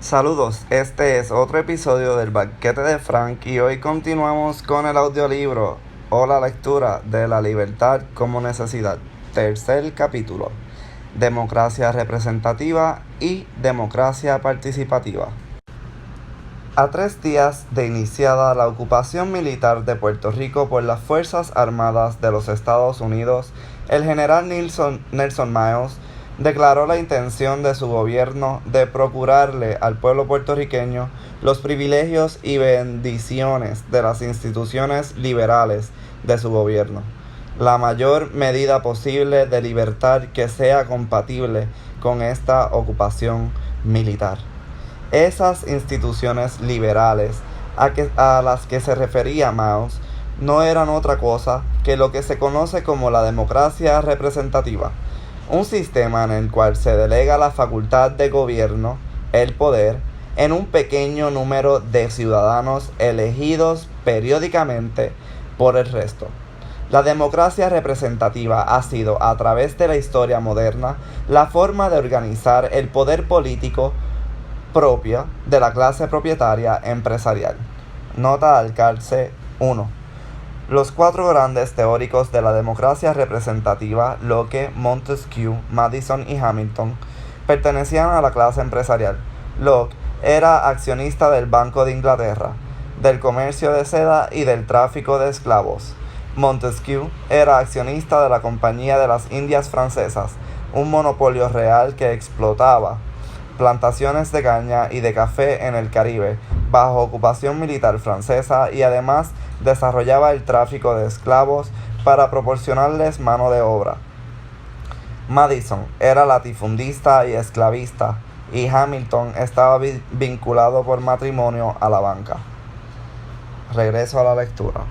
Saludos, este es otro episodio del Banquete de Frank y hoy continuamos con el audiolibro o la lectura de La libertad como necesidad, tercer capítulo, democracia representativa y democracia participativa. A 3 días de iniciada la ocupación militar de Puerto Rico por las Fuerzas Armadas de los Estados Unidos, el general Nelson Miles declaró la intención de su gobierno de procurarle al pueblo puertorriqueño los privilegios y bendiciones de las instituciones liberales de su gobierno, la mayor medida posible de libertad que sea compatible con esta ocupación militar. Esas instituciones liberales a las que se refería Miles no eran otra cosa que lo que se conoce como la democracia representativa, un sistema en el cual se delega la facultad de gobierno, el poder, en un pequeño número de ciudadanos elegidos periódicamente por el resto. La democracia representativa ha sido, a través de la historia moderna, la forma de organizar el poder político propia de la clase propietaria empresarial. Nota al calce 1. Los 4 grandes teóricos de la democracia representativa, Locke, Montesquieu, Madison y Hamilton, pertenecían a la clase empresarial. Locke era accionista del Banco de Inglaterra, del comercio de seda y del tráfico de esclavos. Montesquieu era accionista de la Compañía de las Indias Francesas, un monopolio real que explotaba plantaciones de caña y de café en el Caribe bajo ocupación militar francesa y además desarrollaba el tráfico de esclavos para proporcionarles mano de obra. Madison era latifundista y esclavista y Hamilton estaba vinculado por matrimonio a la banca. Regreso a la lectura.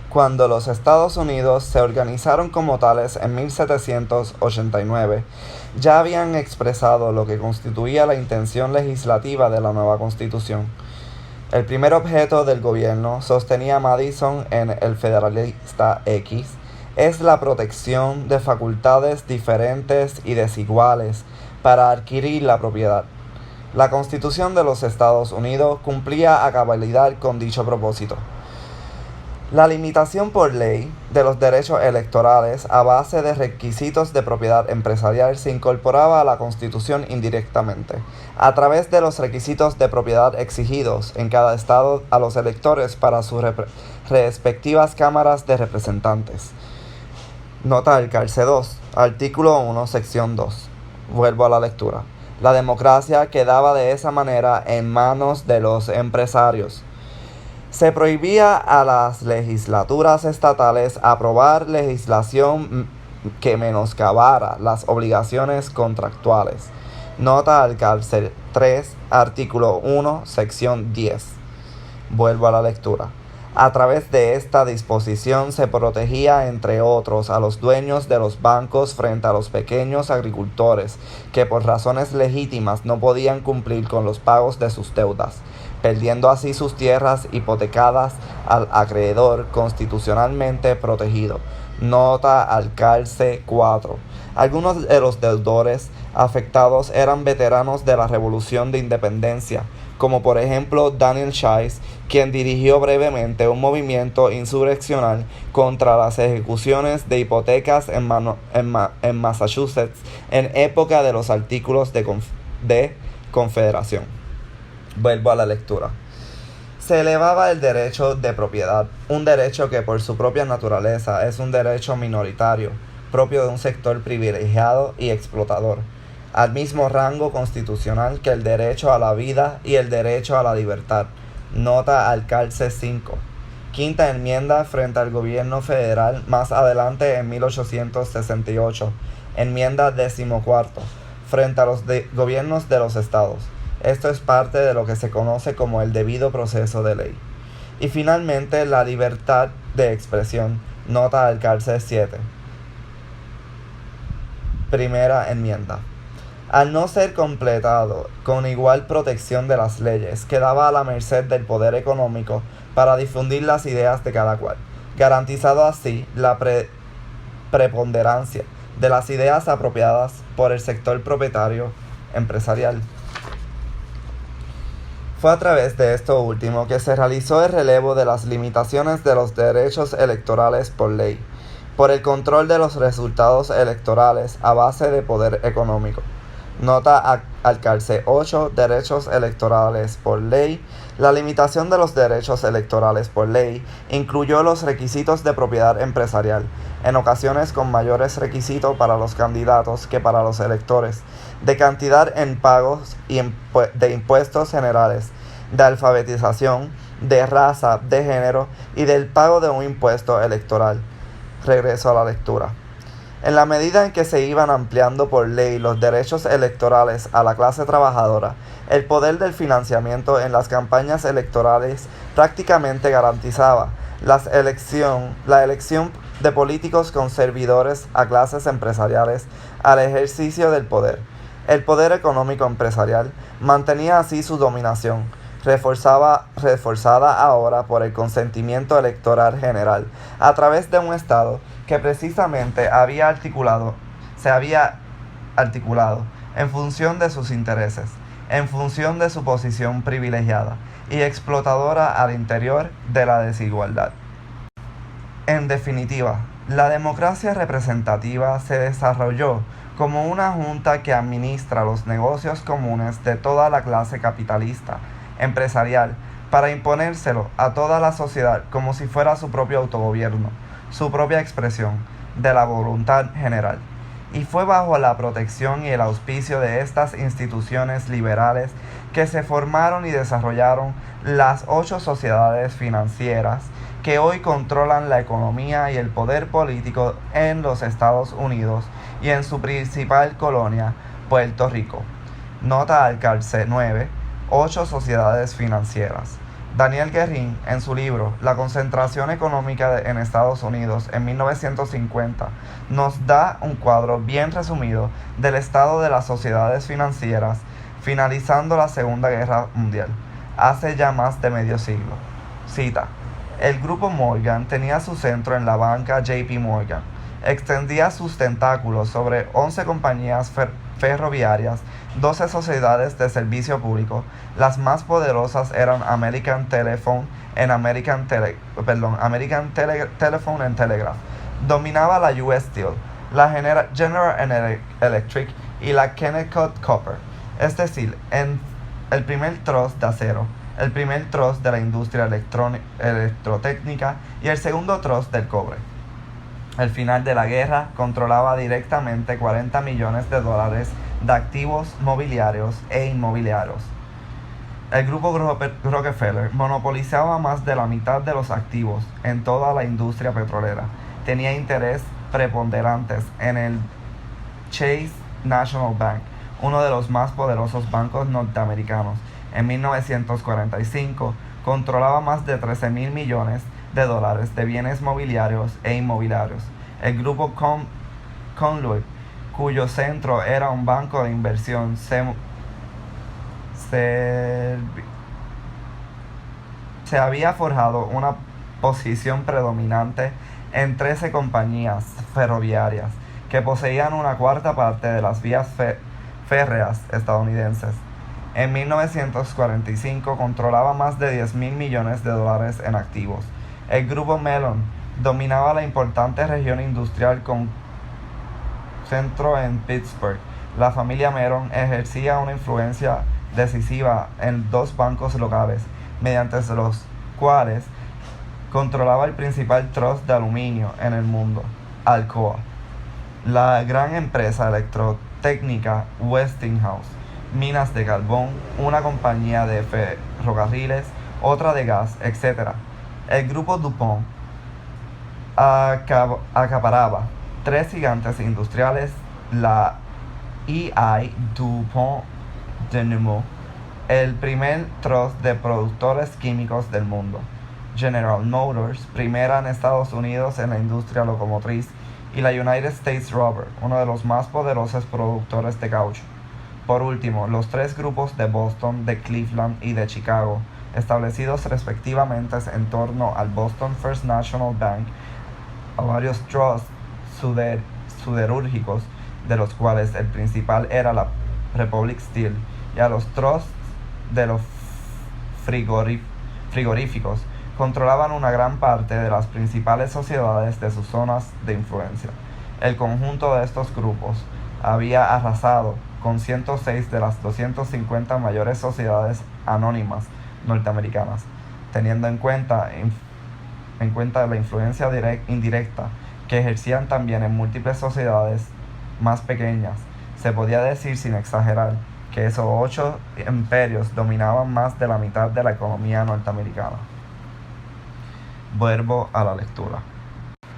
Cuando los Estados Unidos se organizaron como tales en 1789, ya habían expresado lo que constituía la intención legislativa de la nueva Constitución. El primer objeto del gobierno, sostenía Madison en El Federalista X, es la protección de facultades diferentes y desiguales para adquirir la propiedad. La Constitución de los Estados Unidos cumplía a cabalidad con dicho propósito. La limitación por ley de los derechos electorales a base de requisitos de propiedad empresarial se incorporaba a la Constitución indirectamente, a través de los requisitos de propiedad exigidos en cada estado a los electores para sus respectivas cámaras de representantes. Nota al calce 2, artículo 1, sección 2. Vuelvo a la lectura. La democracia quedaba de esa manera en manos de los empresarios. Se prohibía a las legislaturas estatales aprobar legislación que menoscabara las obligaciones contractuales. Nota al calce 3, artículo 1, sección 10. Vuelvo a la lectura. A través de esta disposición se protegía, entre otros, a los dueños de los bancos frente a los pequeños agricultores que por razones legítimas no podían cumplir con los pagos de sus deudas, perdiendo así sus tierras hipotecadas al acreedor constitucionalmente protegido. Nota al calce 4. Algunos de los deudores afectados eran veteranos de la Revolución de Independencia, como por ejemplo Daniel Chase, quien dirigió brevemente un movimiento insurreccional contra las ejecuciones de hipotecas en Massachusetts en época de los artículos de Confederación. Vuelvo a la lectura. Se elevaba el derecho de propiedad, un derecho que por su propia naturaleza es un derecho minoritario, propio de un sector privilegiado y explotador, al mismo rango constitucional que el derecho a la vida y el derecho a la libertad. Nota al calce 5. Quinta enmienda frente al gobierno federal más adelante en 1868. Enmienda 14. Frente a los gobiernos de los estados. Esto es parte de lo que se conoce como el debido proceso de ley. Y finalmente la libertad de expresión. Nota al calce 7. Primera enmienda. Al no ser completado con igual protección de las leyes, quedaba a la merced del poder económico para difundir las ideas de cada cual, garantizado así la preponderancia de las ideas apropiadas por el sector propietario empresarial. Fue a través de esto último que se realizó el relevo de las limitaciones de los derechos electorales por ley, por el control de los resultados electorales a base de poder económico. Nota al calce 8, derechos electorales por ley. La limitación de los derechos electorales por ley incluyó los requisitos de propiedad empresarial, en ocasiones con mayores requisitos para los candidatos que para los electores, de cantidad en pagos y de impuestos generales, de alfabetización, de raza, de género y del pago de un impuesto electoral. Regreso a la lectura. En la medida en que se iban ampliando por ley los derechos electorales a la clase trabajadora, el poder del financiamiento en las campañas electorales prácticamente garantizaba la elección de políticos con servidores a clases empresariales al ejercicio del poder. El poder económico empresarial mantenía así su dominación, reforzada ahora por el consentimiento electoral general, a través de un Estado que precisamente se había articulado en función de sus intereses, en función de su posición privilegiada y explotadora al interior de la desigualdad. En definitiva, la democracia representativa se desarrolló como una junta que administra los negocios comunes de toda la clase capitalista, empresarial, para imponérselo a toda la sociedad como si fuera su propio autogobierno, su propia expresión de la voluntad general. Y fue bajo la protección y el auspicio de estas instituciones liberales que se formaron y desarrollaron las 8 sociedades financieras que hoy controlan la economía y el poder político en los Estados Unidos y en su principal colonia, Puerto Rico. Nota al calce 9, 8 sociedades financieras. Daniel Guérin, en su libro La concentración económica en Estados Unidos en 1950, nos da un cuadro bien resumido del estado de las sociedades financieras finalizando la Segunda Guerra Mundial, hace ya más de medio siglo. Cita: el grupo Morgan tenía su centro en la banca JP Morgan, extendía sus tentáculos sobre 11 compañías ferroviarias, 12 sociedades de servicio público. Las más poderosas eran American Telephone and Telegraph. Dominaba la US Steel, la General Electric y la Kennecott Copper. Es decir, el primer trust de acero, el primer trust de la industria electrotécnica y el segundo trust del cobre. Al final de la guerra, controlaba directamente $40 millones de activos mobiliarios e inmobiliarios. El grupo Rockefeller monopolizaba más de la mitad de los activos en toda la industria petrolera. Tenía interés preponderantes en el Chase National Bank, uno de los más poderosos bancos norteamericanos. En 1945, controlaba más de $13,000 millones de bienes mobiliarios e inmobiliarios. El grupo Conduit, cuyo centro era un banco de inversión, se había forjado una posición predominante en 13 compañías ferroviarias que poseían una cuarta parte de las vías férreas estadounidenses. En 1945 controlaba más de $10,000 millones en activos. El grupo Mellon dominaba la importante región industrial con centro en Pittsburgh. La familia Mellon ejercía una influencia decisiva en 2 bancos locales, mediante los cuales controlaba el principal trust de aluminio en el mundo, Alcoa, la gran empresa electrotécnica Westinghouse, minas de carbón, una compañía de ferrocarriles, otra de gas, etc. El grupo DuPont acaparaba 3 gigantes industriales, la E.I. DuPont de Nemours, el primer trust de productores químicos del mundo, General Motors, primera en Estados Unidos en la industria automotriz, y la United States Rubber, uno de los más poderosos productores de caucho. Por último, los 3 grupos de Boston, de Cleveland y de Chicago, establecidos respectivamente en torno al Boston First National Bank, a varios trusts siderúrgicos, de los cuales el principal era la Republic Steel, y a los trusts de los frigoríficos controlaban una gran parte de las principales sociedades de sus zonas de influencia. El conjunto de estos grupos había arrasado con 106 de las 250 mayores sociedades anónimas norteamericanas, teniendo en cuenta la influencia indirecta que ejercían también en múltiples sociedades más pequeñas. Se podía decir sin exagerar que esos 8 imperios dominaban más de la mitad de la economía norteamericana. Vuelvo a la lectura.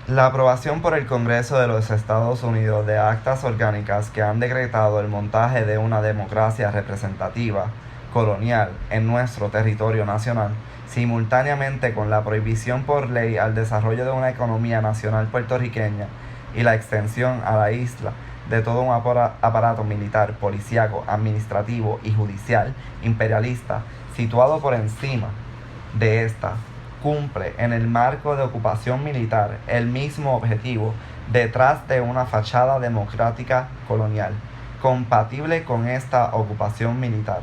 La aprobación por el Congreso de los Estados Unidos de actas orgánicas que han decretado el montaje de una democracia representativa colonial en nuestro territorio nacional, simultáneamente con la prohibición por ley al desarrollo de una economía nacional puertorriqueña y la extensión a la isla de todo un aparato militar, policíaco, administrativo y judicial imperialista situado por encima de esta, cumple en el marco de ocupación militar el mismo objetivo detrás de una fachada democrática colonial, compatible con esta ocupación militar.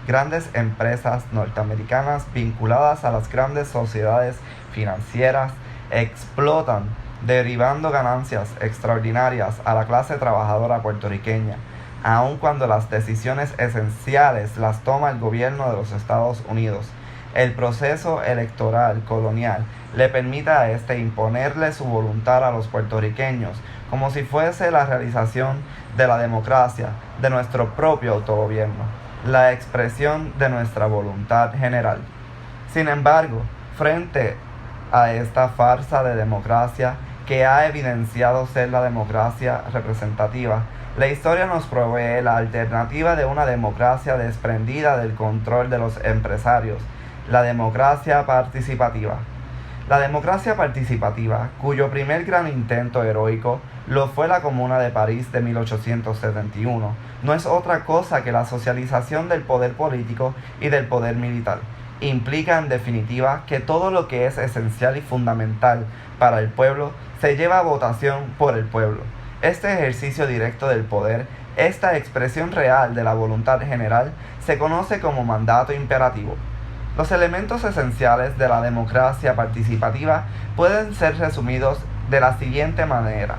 Grandes empresas norteamericanas vinculadas a las grandes sociedades financieras explotan, derivando ganancias extraordinarias a la clase trabajadora puertorriqueña, aun cuando las decisiones esenciales las toma el gobierno de los Estados Unidos. El proceso electoral colonial le permite a este imponerle su voluntad a los puertorriqueños, como si fuese la realización de la democracia, de nuestro propio autogobierno, la expresión de nuestra voluntad general. Sin embargo, frente a esta farsa de democracia que ha evidenciado ser la democracia representativa, la historia nos provee la alternativa de una democracia desprendida del control de los empresarios, la democracia participativa. La democracia participativa, cuyo primer gran intento heroico lo fue la Comuna de París de 1871, no es otra cosa que la socialización del poder político y del poder militar. Implica en definitiva que todo lo que es esencial y fundamental para el pueblo se lleva a votación por el pueblo. Este ejercicio directo del poder, esta expresión real de la voluntad general, se conoce como mandato imperativo. Los elementos esenciales de la democracia participativa pueden ser resumidos de la siguiente manera.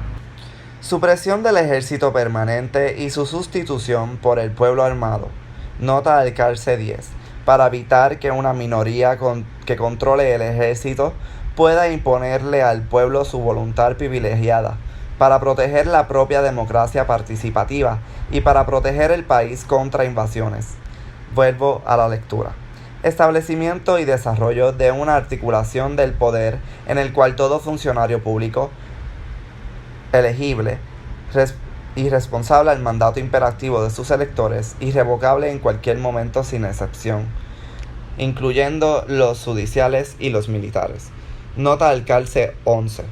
Supresión del ejército permanente y su sustitución por el pueblo armado. Nota al cárcel 10. Para evitar que una minoría que controle el ejército pueda imponerle al pueblo su voluntad privilegiada, para proteger la propia democracia participativa y para proteger el país contra invasiones. Vuelvo a la lectura. Establecimiento y desarrollo de una articulación del poder en el cual todo funcionario público elegible y responsable al mandato imperativo de sus electores, irrevocable en cualquier momento sin excepción, incluyendo los judiciales y los militares. Nota al cárcel 11.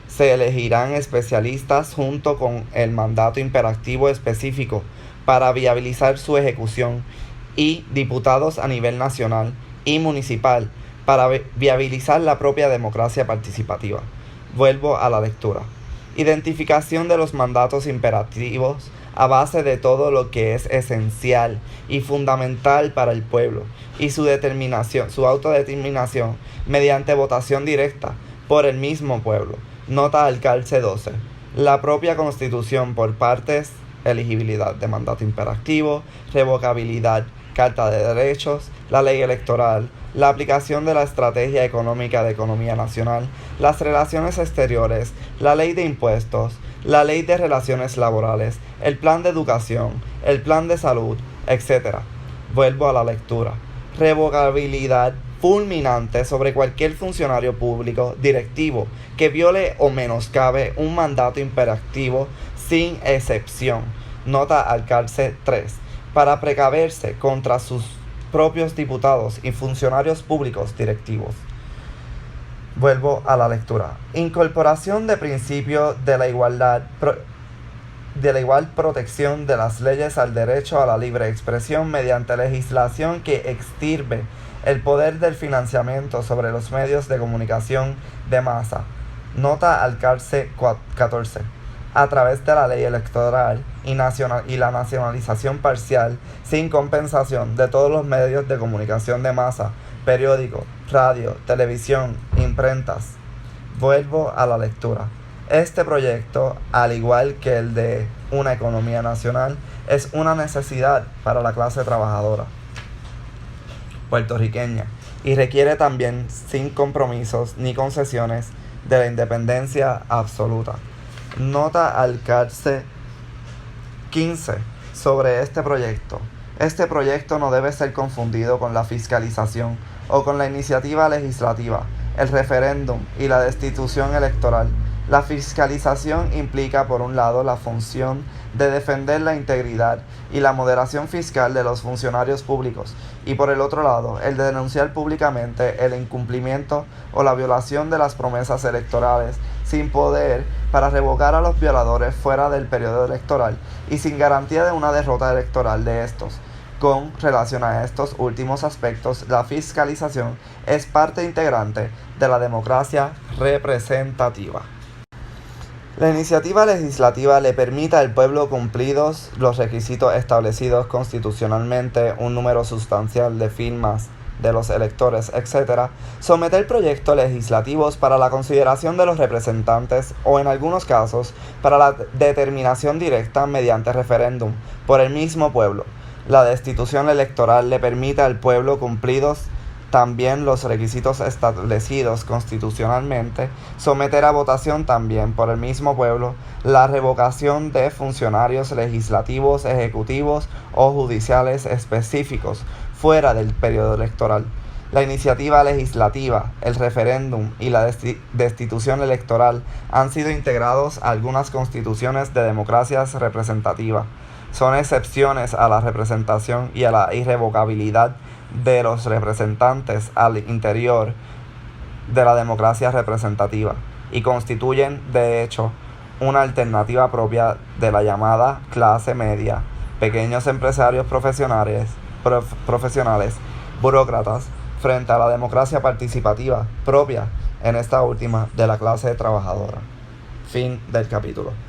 Se elegirán especialistas junto con el mandato imperativo específico para viabilizar su ejecución y diputados a nivel nacional y municipal para viabilizar la propia democracia participativa. Vuelvo a la lectura. Identificación de los mandatos imperativos a base de todo lo que es esencial y fundamental para el pueblo y su autodeterminación mediante votación directa por el mismo pueblo. Nota al cárcel 12. La propia Constitución por partes, elegibilidad de mandato imperativo, revocabilidad, Carta de Derechos, la ley electoral, la aplicación de la estrategia económica de economía nacional, las relaciones exteriores, la ley de impuestos, la ley de relaciones laborales, el plan de educación, el plan de salud, etc. Vuelvo a la lectura. Revocabilidad fulminante sobre cualquier funcionario público directivo que viole o menoscabe un mandato imperativo sin excepción. Nota al cárcel 3. Para precaverse contra sus propios diputados y funcionarios públicos directivos. Vuelvo a la lectura. Incorporación de principio de la igual protección de las leyes al derecho a la libre expresión mediante legislación que extirpe el poder del financiamiento sobre los medios de comunicación de masa. Nota al cárcel 14. a través de la ley electoral y la nacionalización parcial sin compensación de todos los medios de comunicación de masa, periódicos, radio, televisión, imprentas. Vuelvo a la lectura. Este proyecto, al igual que el de una economía nacional, es una necesidad para la clase trabajadora puertorriqueña y requiere también sin compromisos ni concesiones de la independencia absoluta. Nota al CARCE 15 sobre este proyecto. Este proyecto no debe ser confundido con la fiscalización o con la iniciativa legislativa, el referéndum y la destitución electoral. La fiscalización implica, por un lado, la función de defender la integridad y la moderación fiscal de los funcionarios públicos, y por el otro lado, el de denunciar públicamente el incumplimiento o la violación de las promesas electorales sin poder para revocar a los violadores fuera del periodo electoral y sin garantía de una derrota electoral de estos. Con relación a estos últimos aspectos, la fiscalización es parte integrante de la democracia representativa. La iniciativa legislativa le permite al pueblo, cumplidos los requisitos establecidos constitucionalmente, un número sustancial de firmas de los electores, etc., someter proyectos legislativos para la consideración de los representantes o, en algunos casos, para la determinación directa mediante referéndum por el mismo pueblo. La destitución electoral le permite al pueblo, cumplidos también los requisitos establecidos constitucionalmente, someter a votación también por el mismo pueblo la revocación de funcionarios legislativos, ejecutivos o judiciales específicos fuera del periodo electoral. La iniciativa legislativa, el referéndum y la destitución electoral han sido integrados a algunas constituciones de democracias representativas. Son excepciones a la representación y a la irrevocabilidad de los representantes al interior de la democracia representativa y constituyen, de hecho, una alternativa propia de la llamada clase media, pequeños empresarios profesionales, burócratas, frente a la democracia participativa propia, en esta última, de la clase trabajadora. Fin del capítulo.